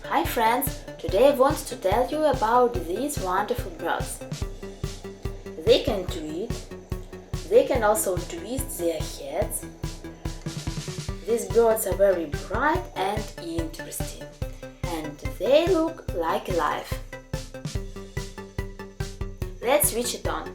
Hi friends, today I want to tell you about these wonderful birds. They can tweet, they can also twist their heads. These birds are very bright and interesting, and they look like alive. Let's switch it on.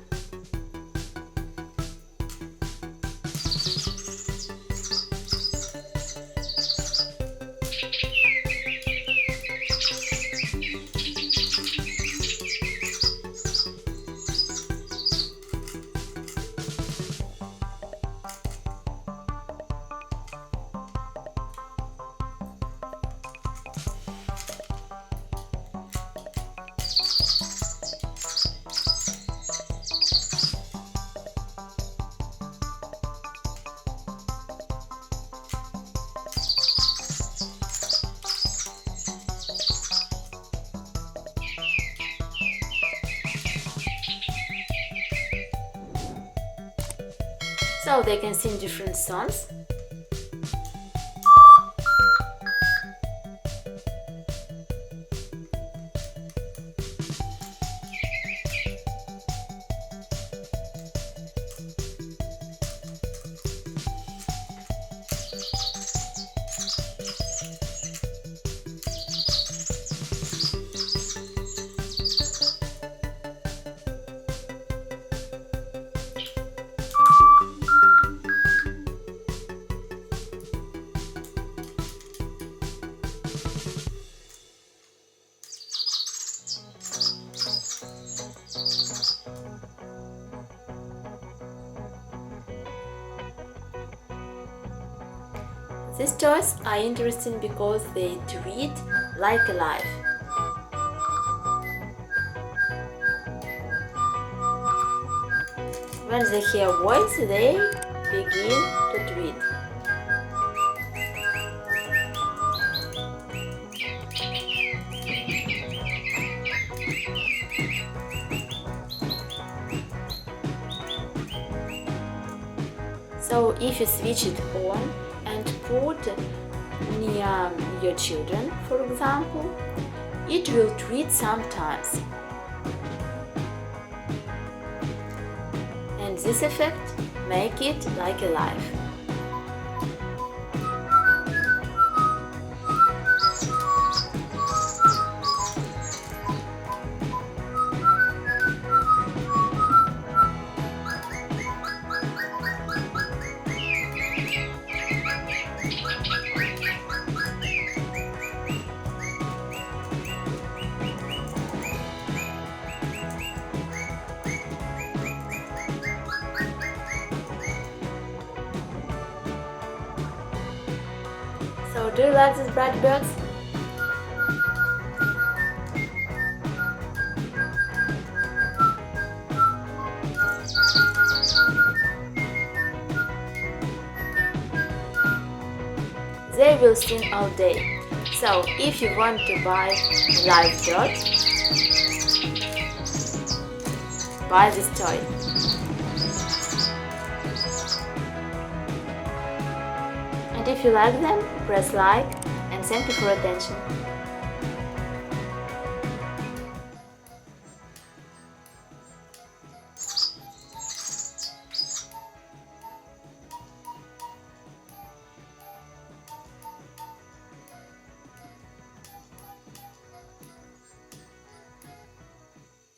So they can sing different songs. These toys are interesting because they tweet like alive. When they hear voice, they begin to tweet. So if you switch it on and put near your children, for example, it will tweet sometimes. And this effect make it like alive. So do you like these bright birds? They will sing all day. So if you want to buy a live bird, buy this toy. And if you like them, press like, and thank you for attention.